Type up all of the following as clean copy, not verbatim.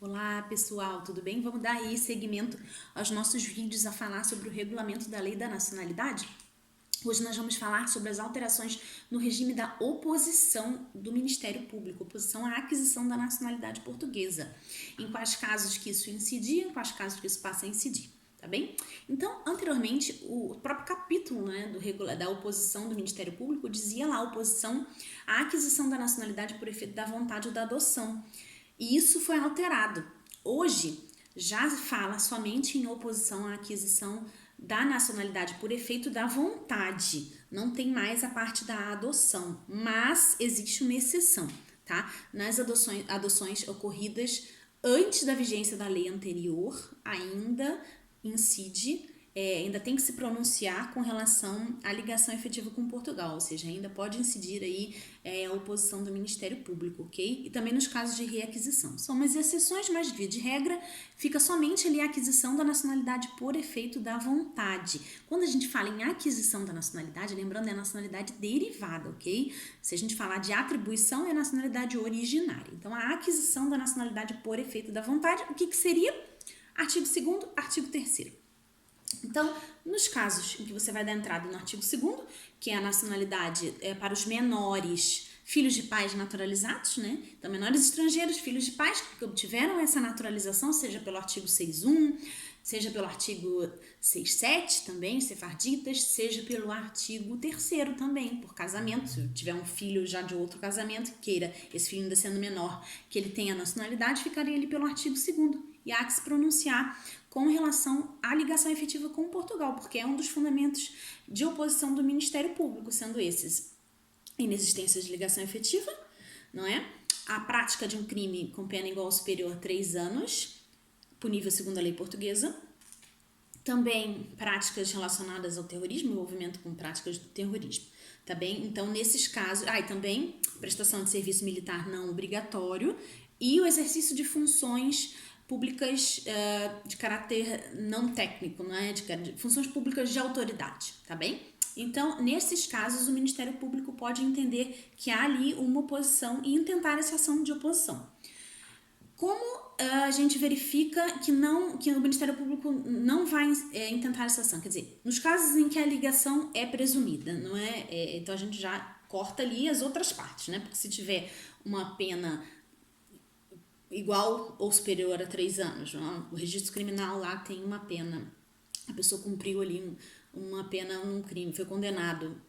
Olá pessoal, tudo bem? Vamos dar aí seguimento aos nossos vídeos a falar sobre o regulamento da Lei da Nacionalidade? Hoje nós vamos falar sobre as alterações no regime da oposição do Ministério Público, oposição à aquisição da nacionalidade portuguesa. Em quais casos que isso incidia, em quais casos que isso passa a incidir, tá bem? Então, anteriormente, o próprio capítulo da oposição do Ministério Público dizia lá oposição à aquisição da nacionalidade por efeito da vontade ou da adoção. E isso foi alterado. Hoje já fala somente em oposição à aquisição da nacionalidade por efeito da vontade. Não tem mais a parte da adoção, mas existe uma exceção, tá? Nas adoções ocorridas antes da vigência da lei anterior, ainda incide, ainda tem que se pronunciar com relação à ligação efetiva com Portugal, ou seja, ainda pode incidir aí a oposição do Ministério Público, ok? E também nos casos de reaquisição. São umas exceções, mas via de regra fica somente ali a aquisição da nacionalidade por efeito da vontade. Quando a gente fala em aquisição da nacionalidade, lembrando, é a nacionalidade derivada, ok? Se a gente falar de atribuição, é a nacionalidade originária. Então, a aquisição da nacionalidade por efeito da vontade, o que seria? Artigo 2º, artigo 3º. Então, nos casos em que você vai dar entrada no artigo 2º, que é a nacionalidade para os menores, filhos de pais naturalizados, né? Então, menores estrangeiros, filhos de pais que obtiveram essa naturalização, seja pelo artigo 6.1, seja pelo artigo 6.7 também, sefarditas, seja pelo artigo 3º também, por casamento. Se tiver um filho já de outro casamento, queira, esse filho ainda sendo menor, que ele tenha a nacionalidade, ficaria ali pelo artigo 2º. E há que se pronunciar com relação à ligação efetiva com Portugal, porque é um dos fundamentos de oposição do Ministério Público, sendo esses: inexistência de ligação efetiva, não é? A prática de um crime com pena igual ou superior a 3 anos, punível segundo a lei portuguesa. Também práticas relacionadas ao terrorismo, envolvimento com práticas do terrorismo, tá bem? Então, nesses casos... e também prestação de serviço militar não obrigatório e o exercício de funções públicas de caráter não técnico, não é? De funções públicas de autoridade, tá bem? Então, nesses casos, o Ministério Público pode entender que há ali uma oposição e intentar essa ação de oposição. Como a gente verifica que o Ministério Público não vai intentar essa ação? Quer dizer, nos casos em que a ligação é presumida, não é? Então, a gente já corta ali as outras partes, né? Porque se tiver uma pena igual ou superior a 3 anos. O registro criminal lá tem uma pena. A pessoa cumpriu ali uma pena num crime, foi condenado.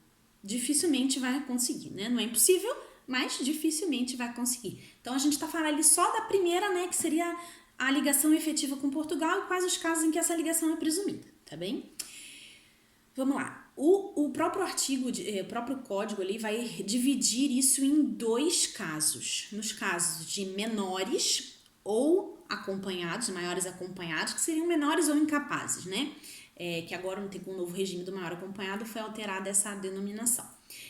Dificilmente vai conseguir, né? Não é impossível, mas dificilmente vai conseguir. Então, a gente está falando ali só da primeira, né? Que seria a ligação efetiva com Portugal e quais os casos em que essa ligação é presumida, tá bem? Vamos lá. O próprio artigo, o próprio código ali vai dividir isso em 2 casos. Nos casos de menores ou acompanhados, maiores acompanhados, que seriam menores ou incapazes, né? Que agora não tem com o novo regime do maior acompanhado, foi alterada essa denominação.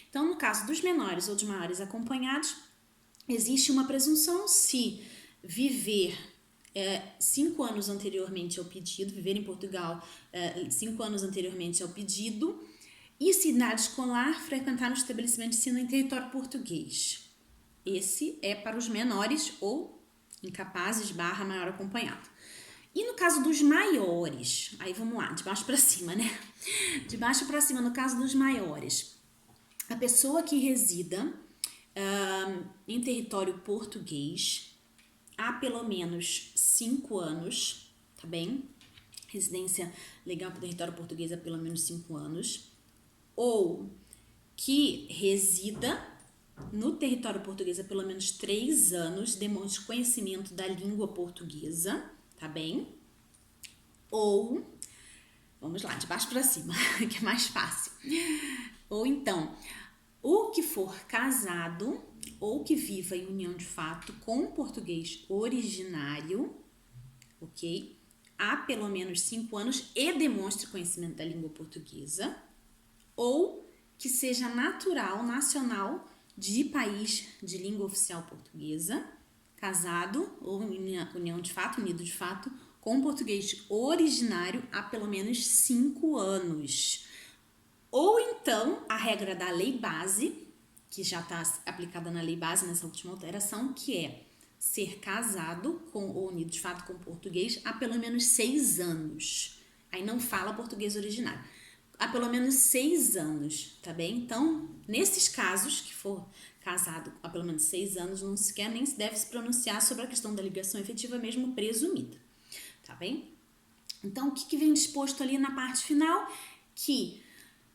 Então, no caso dos menores ou dos maiores acompanhados, existe uma presunção se viver 5 anos anteriormente ao pedido, viver em Portugal 5 anos anteriormente ao pedido, e se idade escolar, frequentar um estabelecimento de ensino em território português. Esse é para os menores ou incapazes / maior acompanhado. E no caso dos maiores, aí vamos lá, de baixo para cima, né? De baixo para cima, no caso dos maiores, a pessoa que resida em território português há pelo menos 5 anos, tá bem? Residência legal para o território português há pelo menos 5 anos, ou que resida no território português há pelo menos 3 anos, demonstre conhecimento da língua portuguesa, tá bem? Ou, vamos lá, de baixo para cima, que é mais fácil. Ou então, o que for casado ou que viva em união de fato com um português originário, ok? Há pelo menos 5 anos e demonstre conhecimento da língua portuguesa, ou que seja natural, nacional de país de língua oficial portuguesa, casado ou em união de fato, unido de fato, com um português originário há pelo menos 5 anos. Ou então, a regra da lei base, que já está aplicada na lei base nessa última alteração, que é ser casado com ou unido de fato com português há pelo menos 6 anos. Aí não fala português originário. Há pelo menos 6 anos, tá bem? Então, nesses casos que for casado há pelo menos 6 anos, não sequer nem se deve se pronunciar sobre a questão da ligação efetiva, mesmo presumida, tá bem? Então, o que vem disposto ali na parte final? Que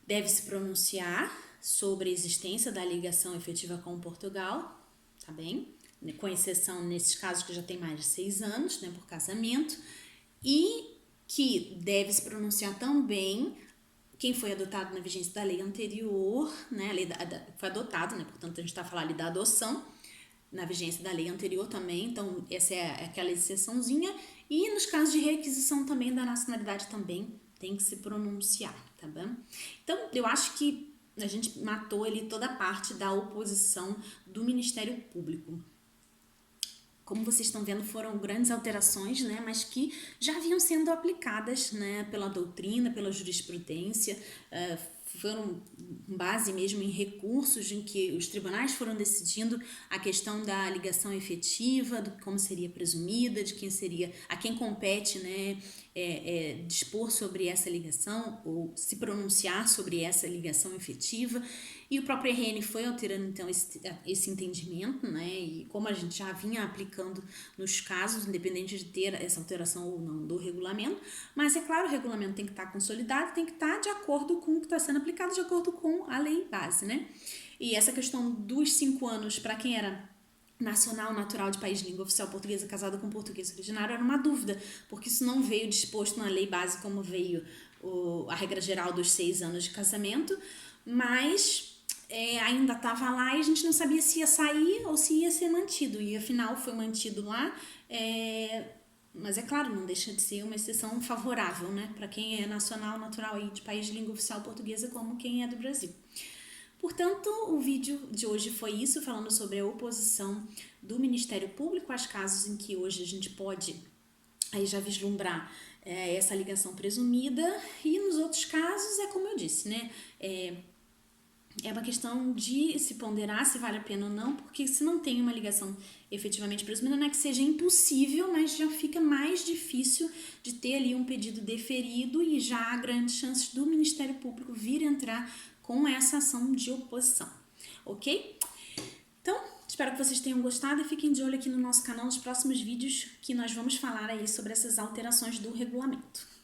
deve se pronunciar sobre a existência da ligação efetiva com Portugal, tá bem? Com exceção nesses casos que já tem mais de 6 anos, né, por casamento, e que deve se pronunciar também quem foi adotado na vigência da lei anterior, né, a lei foi adotado, né, portanto a gente está falando ali da adoção, na vigência da lei anterior também, então essa é aquela exceçãozinha, e nos casos de requisição também da nacionalidade também tem que se pronunciar, tá bom? Então eu acho que a gente matou ali toda a parte da oposição do Ministério Público. Como vocês estão vendo, foram grandes alterações, né, mas que já vinham sendo aplicadas, né, pela doutrina, pela jurisprudência, foram com base mesmo em recursos em que os tribunais foram decidindo a questão da ligação efetiva, do como seria presumida, de quem seria, a quem compete, né, dispor sobre essa ligação ou se pronunciar sobre essa ligação efetiva. E o próprio RN foi alterando então esse entendimento, né? E como a gente já vinha aplicando nos casos, independente de ter essa alteração ou não do regulamento, mas é claro, o regulamento tem que estar consolidado, tem que estar de acordo com o que está sendo aplicado, de acordo com a lei base, né? E essa questão dos 5 anos para quem era nacional, natural de país de língua oficial portuguesa casado com português originário era uma dúvida, porque isso não veio disposto na lei base como veio a regra geral dos 6 anos de casamento, mas ainda estava lá e a gente não sabia se ia sair ou se ia ser mantido, e afinal foi mantido lá, mas é claro, não deixa de ser uma exceção favorável, né, para quem é nacional, natural aí de país de língua oficial portuguesa como quem é do Brasil. Portanto, o vídeo de hoje foi isso, falando sobre a oposição do Ministério Público aos casos em que hoje a gente pode aí já vislumbrar essa ligação presumida, e nos outros casos é como eu disse, né, é uma questão de se ponderar se vale a pena ou não, porque se não tem uma ligação efetivamente presumida, não é que seja impossível, mas já fica mais difícil de ter ali um pedido deferido e já há grandes chances do Ministério Público vir entrar com essa ação de oposição, ok? Então, espero que vocês tenham gostado e fiquem de olho aqui no nosso canal nos próximos vídeos que nós vamos falar aí sobre essas alterações do regulamento.